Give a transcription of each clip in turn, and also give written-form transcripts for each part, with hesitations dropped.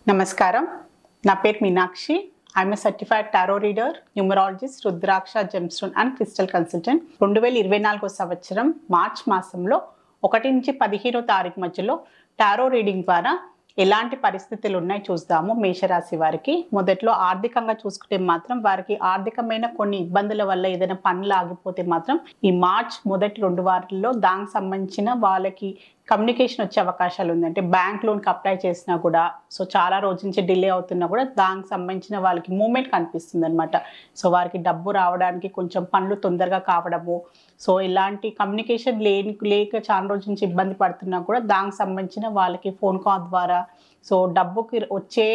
నమస్కారం. నా పేరు Meenakshi. I'm a certified tarot reader, numerologist, rudraksha, gemstone and crystal consultant. 2024 సంవత్సరం మార్చ్ మాసంలో 1 నుంచి 15వ తారీఖు మధ్యలో టారో రీడింగ్ ద్వారా ఎలాంటి పరిస్థితులు ఉన్నాయి చూద్దాము. మేషరాశి వారికి మొదట్లో ఆర్థికంగా చూసుకుంటే మాత్రం వారికి ఆర్థికమైన కొన్ని ఇబ్బందుల వల్ల ఏదైనా పనులు ఆగిపోతే మాత్రం ఈ మార్చ్ మొదటి 2 వారాల్లో దానికి సంబంధించిన వాళ్ళకి కమ్యూనికేషన్ వచ్చే అవకాశాలు ఉంది. అంటే బ్యాంక్ లోన్కి అప్లై చేసినా కూడా చాలా రోజు నుంచి డిలే అవుతున్నా కూడా దానికి సంబంధించిన వాళ్ళకి మూమెంట్ కనిపిస్తుంది అనమాట. వారికి డబ్బు రావడానికి కొంచెం పనులు తొందరగా కావడము, ఇలాంటి కమ్యూనికేషన్ లేక చాలా రోజు నుంచి ఇబ్బంది పడుతున్నా కూడా దానికి సంబంధించిన వాళ్ళకి ఫోన్ కాల్ ద్వారా డబ్బుకి వచ్చే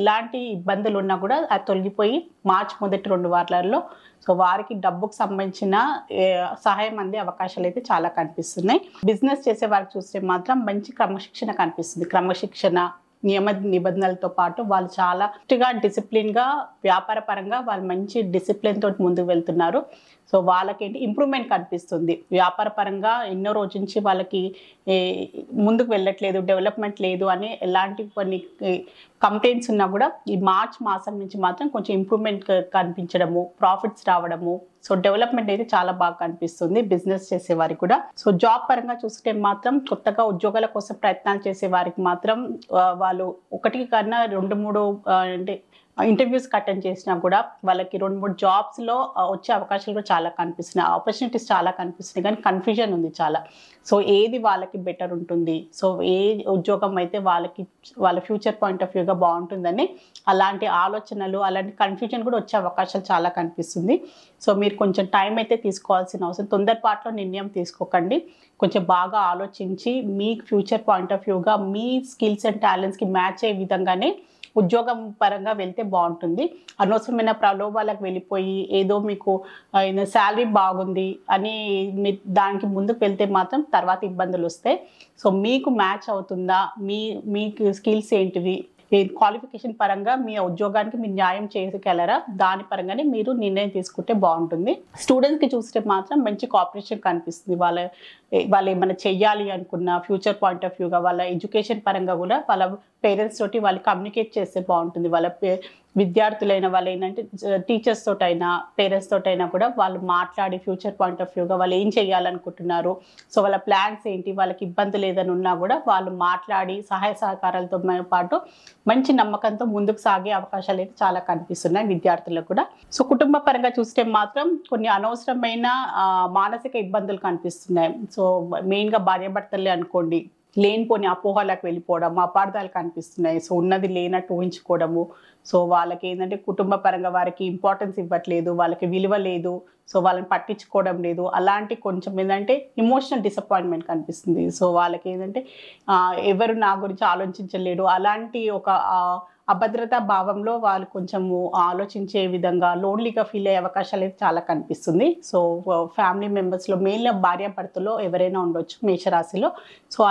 ఇలాంటి ఇబ్బందులు ఉన్నా కూడా అది తొలగిపోయి మార్చ్ మొదటి 2 వారాలలో వారికి డబ్బుకు సంబంధించిన సహాయం అందే అవకాశాలు అయితే చాలా కనిపిస్తున్నాయి. బిజినెస్ చేసే వారికి చూస్తే మాత్రం మంచి క్రమశిక్షణ కనిపిస్తుంది. క్రమశిక్షణ, నియమ నిబంధనలతో పాటు వాళ్ళు చాలా డిసిప్లిన్గా వ్యాపార పరంగా వాళ్ళు మంచి డిసిప్లిన్ తోటి ముందుకు వెళ్తున్నారు. వాళ్ళకి ఇంప్రూవ్మెంట్ కనిపిస్తుంది. వ్యాపార పరంగా ఎన్నో రోజు నుంచి వాళ్ళకి ముందుకు వెళ్ళట్లేదు, డెవలప్మెంట్ లేదు అని ఎలాంటి కొన్ని కంప్లైంట్స్ ఉన్నా కూడా ఈ మార్చ్ మాసం నుంచి మాత్రం కొంచెం ఇంప్రూవ్మెంట్ కనిపించడము, ప్రాఫిట్స్ రావడము, డెవలప్మెంట్ అయితే చాలా బాగా కనిపిస్తుంది బిజినెస్ చేసే వారికి కూడా. జాబ్ పరంగా చూస్తే మాత్రం కొత్తగా ఉద్యోగాల కోసం ప్రయత్నాలు చేసే వారికి మాత్రం వాళ్ళు 1 కన్నా 2-3 అంటే ఇంటర్వ్యూస్ అటెండ్ చేసినా కూడా వాళ్ళకి 2-3 జాబ్స్లో వచ్చే అవకాశాలు కూడా చాలా కనిపిస్తున్నాయి. ఆపర్చునిటీస్ చాలా కనిపిస్తున్నాయి, కానీ కన్ఫ్యూజన్ ఉంది చాలా. ఏది వాళ్ళకి బెటర్ ఉంటుంది, ఏ ఉద్యోగం అయితే వాళ్ళ ఫ్యూచర్ పాయింట్ ఆఫ్ వ్యూగా బాగుంటుందని అలాంటి ఆలోచనలు, అలాంటి కన్ఫ్యూజన్ కూడా వచ్చే అవకాశాలు చాలా కనిపిస్తుంది. మీరు కొంచెం టైం అయితే తీసుకోవాల్సిన అవసరం, తొందరపాటులో నిర్ణయం తీసుకోకండి. కొంచెం బాగా ఆలోచించి మీ ఫ్యూచర్ పాయింట్ ఆఫ్ వ్యూగా మీ స్కిల్స్ అండ్ టాలెంట్స్కి మ్యాచ్ అయ్యే విధంగానే ఉద్యోగం పరంగా వెళ్తే బాగుంటుంది. అనవసరమైన ప్రలోభాలకు వెళ్ళిపోయి ఏదో మీకు శాలరీ బాగుంది అని దానికి ముందుకు వెళ్తే మాత్రం తర్వాత ఇబ్బందులు వస్తాయి. మీకు మ్యాచ్ అవుతుందా, మీకు స్కిల్స్ ఏంటివి, క్వాలిఫికేషన్ పరంగా మీ ఉద్యోగానికి మీరు న్యాయం చేయగలరా, దాని పరంగానే మీరు నిర్ణయం తీసుకుంటే బాగుంటుంది. స్టూడెంట్స్కి చూస్తే మాత్రం మంచి కోఆపరేషన్ కనిపిస్తుంది. వాళ్ళు ఏమైనా చెయ్యాలి అనుకున్న ఫ్యూచర్ పాయింట్ ఆఫ్ వ్యూగా వాళ్ళ ఎడ్యుకేషన్ పరంగా కూడా వాళ్ళ పేరెంట్స్ తోటి వాళ్ళు కమ్యూనికేట్ చేస్తే బాగుంటుంది. వాళ్ళ విద్యార్థులైన వాళ్ళు ఏంటంటే టీచర్స్ తోటైనా పేరెంట్స్ తోటైనా కూడా వాళ్ళు మాట్లాడి ఫ్యూచర్ పాయింట్ ఆఫ్ వ్యూగా వాళ్ళు ఏం చేయాలనుకుంటున్నారు, వాళ్ళ ప్లాన్స్ ఏంటి, వాళ్ళకి ఇబ్బందులు ఏదైనా ఉన్నా కూడా వాళ్ళు మాట్లాడి సహాయ సహకారాలతో పాటు మంచి నమ్మకంతో ముందుకు సాగే అవకాశాలు అయితే చాలా కనిపిస్తున్నాయి విద్యార్థులకు కూడా. కుటుంబ పరంగా చూస్తే మాత్రం కొన్ని అనవసరమైన మానసిక ఇబ్బందులు కనిపిస్తున్నాయి. మెయిన్గా భార్యాభర్తలే అనుకోండి, లేనిపోని అపోహలకు వెళ్ళిపోవడం, అపార్థాలు కనిపిస్తున్నాయి. ఉన్నది లేనట్టు ఊహించుకోవడము. వాళ్ళకి ఏంటంటే కుటుంబ పరంగా వారికి ఇంపార్టెన్స్ ఇవ్వట్లేదు, వాళ్ళకి విలువ లేదు, వాళ్ళని పట్టించుకోవడం లేదు. అలాంటి కొంచెం ఏంటంటే ఇమోషనల్ డిసప్పాయింట్మెంట్ కనిపిస్తుంది. వాళ్ళకి ఏంటంటే ఎవరు నా గురించి ఆలోచించలేడు, అలాంటి ఒక అభద్రతా భావంలో వాళ్ళు కొంచెము ఆలోచించే విధంగా లోన్లీగా ఫీల్ అయ్యే అవకాశాలు అయితే చాలా కనిపిస్తుంది. ఫ్యామిలీ మెంబర్స్లో మెయిన్గా భార్యాభర్తలో ఎవరైనా ఉండొచ్చు మేషరాశిలో.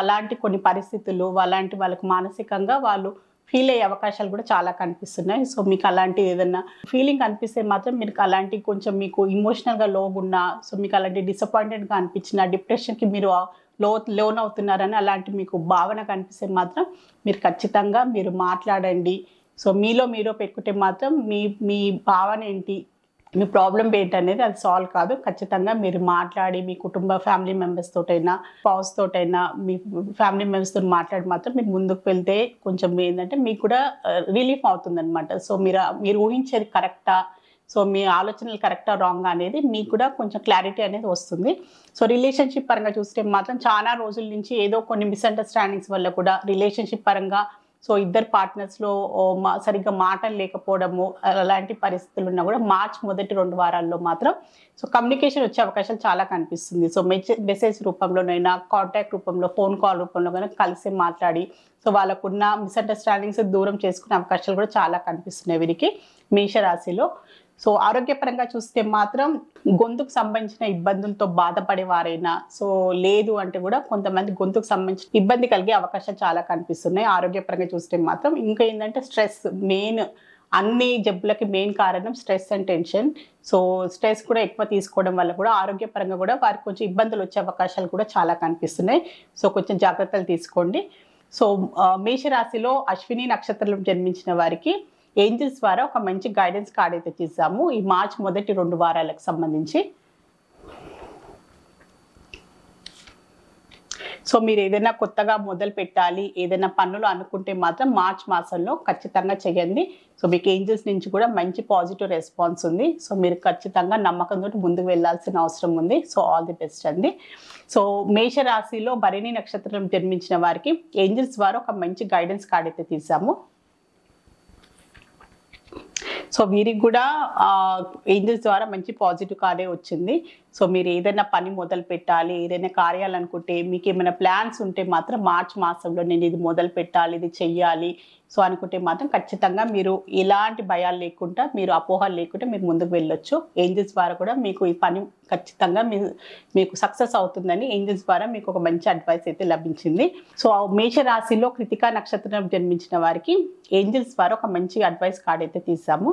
అలాంటి కొన్ని పరిస్థితులు అలాంటి వాళ్ళకి మానసికంగా వాళ్ళు ఫీల్ అయ్యే అవకాశాలు కూడా చాలా కనిపిస్తున్నాయి. మీకు అలాంటి ఏదైనా ఫీలింగ్ అనిపిస్తే మాత్రం మీరు అలాంటి కొంచెం మీకు ఇమోషనల్గా లోగున్నా, మీకు అలాంటి డిసప్పాయింటెడ్గా అనిపించిన, డిప్రెషన్కి మీరు లోన్ అవుతున్నారని అలాంటి మీకు భావన కనిపిస్తే మాత్రం మీరు ఖచ్చితంగా మీరు మాట్లాడండి. మీలో మీరు పెట్టుకుంటే మాత్రం మీ భావన ఏంటి, మీ ప్రాబ్లం ఏంటనేది అది సాల్వ్ కాదు. ఖచ్చితంగా మీరు మాట్లాడి మీ కుటుంబ ఫ్యామిలీ మెంబర్స్ తోటైనా, స్పౌస్ తోటైనా, మీ ఫ్యామిలీ మెంబర్స్తో మాట్లాడి మాత్రం మీరు ముందుకు వెళ్తే కొంచెం ఏంటంటే మీకు కూడా రిలీఫ్ అవుతుంది అనమాట. మీరు ఊహించేది కరెక్టా, మీ ఆలోచనలు కరెక్టా రాంగా అనేది మీకు కూడా కొంచెం క్లారిటీ అనేది వస్తుంది. రిలేషన్షిప్ పరంగా చూస్తే మాత్రం చాలా రోజుల నుంచి ఏదో కొన్ని మిస్అండర్స్టాండింగ్స్ వల్ల కూడా రిలేషన్షిప్ పరంగా ఇద్దరు పార్ట్నర్స్లో సరిగ్గా మాటలు లేకపోవడము, అలాంటి పరిస్థితులు ఉన్నా కూడా మార్చ్ మొదటి 2 వారాల్లో మాత్రం కమ్యూనికేషన్ వచ్చే అవకాశాలు చాలా కనిపిస్తుంది. మెసేజ్ రూపంలోనైనా, కాంటాక్ట్ రూపంలో, ఫోన్ కాల్ రూపంలో కానీ కలిసి మాట్లాడి వాళ్ళకున్న మిస్అండర్స్టాండింగ్స్ దూరం చేసుకునే అవకాశాలు కూడా చాలా కనిపిస్తున్నాయి వీరికి మేషరాశిలో. ఆరోగ్యపరంగా చూస్తే మాత్రం గొంతుకు సంబంధించిన ఇబ్బందులతో బాధపడేవారైనా లేదు అంటే కూడా కొంతమంది గొంతుకు సంబంధించిన ఇబ్బంది కలిగే అవకాశాలు చాలా కనిపిస్తున్నాయి ఆరోగ్యపరంగా చూస్తే మాత్రం. ఇంకా ఏంటంటే స్ట్రెస్ మెయిన్, అన్ని జబ్బులకి మెయిన్ కారణం స్ట్రెస్ అండ్ టెన్షన్. స్ట్రెస్ కూడా ఎక్కువ తీసుకోవడం వల్ల కూడా ఆరోగ్యపరంగా కూడా వారికి కొంచెం ఇబ్బందులు వచ్చే అవకాశాలు కూడా చాలా కనిపిస్తున్నాయి. కొంచెం జాగ్రత్తలు తీసుకోండి. సో మేషరాశిలో అశ్విని నక్షత్రంలో జన్మించిన వారికి ఏంజిల్స్ ద్వారా ఒక మంచి గైడెన్స్ కార్డ్ అయితే తీసాము ఈ మార్చ్ మొదటి 2 వారాలకు సంబంధించి. సో మీరు ఏదైనా కొత్తగా మొదలు పెట్టాలి, ఏదైనా పనులు అనుకుంటే మాత్రం మార్చ్ మాసంలో ఖచ్చితంగా చేయండి. సో మీకు ఏంజిల్స్ నుంచి కూడా మంచి పాజిటివ్ రెస్పాన్స్ ఉంది. సో మీరు ఖచ్చితంగా నమ్మకంతో ముందుకు వెళ్ళాల్సిన అవసరం ఉంది. సో ఆల్ ది బెస్ట్ అండి. సో మేషరాశిలో భరణి నక్షత్రం జన్మించిన వారికి ఏంజిల్స్ ద్వారా ఒక మంచి గైడెన్స్ కార్డ్ అయితే తీసాము. సో వీరికి కూడా ఏంజిల్స్ ద్వారా మంచి పాజిటివ్ కార్డే వచ్చింది. సో మీరు ఏదైనా పని మొదలు పెట్టాలి, ఏదైనా కార్యాలనుకుంటే, మీకు ఏమైనా ప్లాన్స్ ఉంటే మాత్రం మార్చ్ మాసంలో నేను ఇది మొదలు పెట్టాలి, ఇది చెయ్యాలి సో అనుకుంటే మాత్రం ఖచ్చితంగా మీరు ఎలాంటి భయాలు లేకుండా, మీరు అపోహలు లేకుండా మీరు ముందుకు వెళ్ళొచ్చు. ఏంజిల్స్ ద్వారా కూడా మీకు ఈ పని ఖచ్చితంగా మీకు సక్సెస్ అవుతుందని ఏంజిల్స్ ద్వారా మీకు ఒక మంచి అడ్వైస్ అయితే లభించింది. సో మేషరాశిలో కృతికా నక్షత్రం జన్మించిన వారికి ఏంజిల్స్ ద్వారా ఒక మంచి అడ్వైస్ కార్డ్ అయితే తీసాము.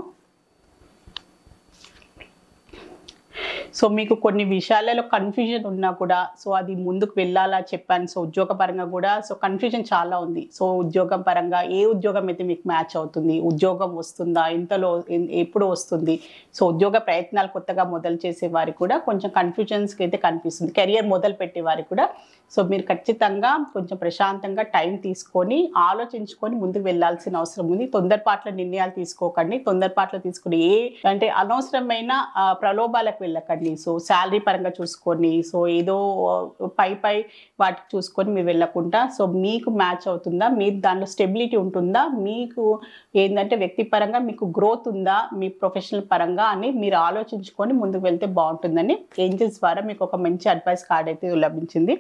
సో మీకు కొన్ని విషయాలలో కన్ఫ్యూజన్ ఉన్నా కూడా సో అది ముందుకు వెళ్ళాలా చెప్పాను. సో ఉద్యోగపరంగా కూడా సో కన్ఫ్యూజన్ చాలా ఉంది. సో ఉద్యోగం పరంగా ఏ ఉద్యోగం అయితే మీకు మ్యాచ్ అవుతుంది, ఉద్యోగం వస్తుందా, ఇంతలో ఎప్పుడు వస్తుంది, సో ఉద్యోగ ప్రయత్నాలు కొత్తగా మొదలు చేసే వారికి కూడా కొంచెం కన్ఫ్యూజన్స్కి అయితే కనిపిస్తుంది. కెరియర్ మొదలు పెట్టే వారికి కూడా సో మీరు ఖచ్చితంగా కొంచెం ప్రశాంతంగా టైం తీసుకొని ఆలోచించుకొని ముందుకు వెళ్ళాల్సిన అవసరం ఉంది. తొందరపాట్ల నిర్ణయాలు తీసుకోకండి. తొందరపాట్లు తీసుకుని అంటే అనవసరమైన ప్రలోభాలకు వెళ్ళకండి. సో శాలరీ పరంగా చూసుకొని, సో ఏదో పై వాటికి చూసుకొని మీరు వెళ్ళకుండా సో మీకు మ్యాచ్ అవుతుందా, మీరు దాంట్లో స్టెబిలిటీ ఉంటుందా, మీకు ఏంటంటే వ్యక్తిపరంగా మీకు గ్రోత్ ఉందా, మీ ప్రొఫెషనల్ పరంగా అని మీరు ఆలోచించుకొని ముందుకు వెళ్తే బాగుంటుందని ఏంజిల్స్ ద్వారా మీకు ఒక మంచి అడ్వైస్ కార్డ్ అయితే లభించింది.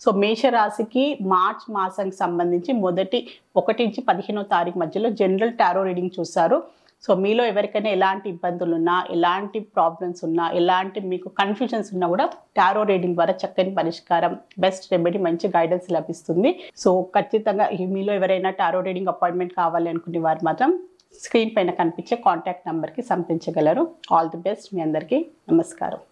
సో మేషరాశికి మార్చ్ మాసానికి సంబంధించి మొదటి 1 నుంచి 15వ తారీఖు మధ్యలో జనరల్ టారో రీడింగ్ చూశారు. సో మీలో ఎవరికైనా ఎలాంటి ఇబ్బందులు ఉన్నా, ఎలాంటి ప్రాబ్లమ్స్ ఉన్నా, ఎలాంటి మీకు కన్ఫ్యూజన్స్ ఉన్నా కూడా టారో రీడింగ్ ద్వారా చక్కని పరిష్కారం, బెస్ట్ రెమెడీ, మంచి గైడెన్స్ లభిస్తుంది. సో ఖచ్చితంగా మీలో ఎవరైనా టారో రీడింగ్ అపాయింట్మెంట్ కావాలి అనుకునే వారు మాత్రం స్క్రీన్ పైన కనిపించే కాంటాక్ట్ నెంబర్కి సంప్రదించగలరు. All the best. మీ అందరికీ నమస్కారం.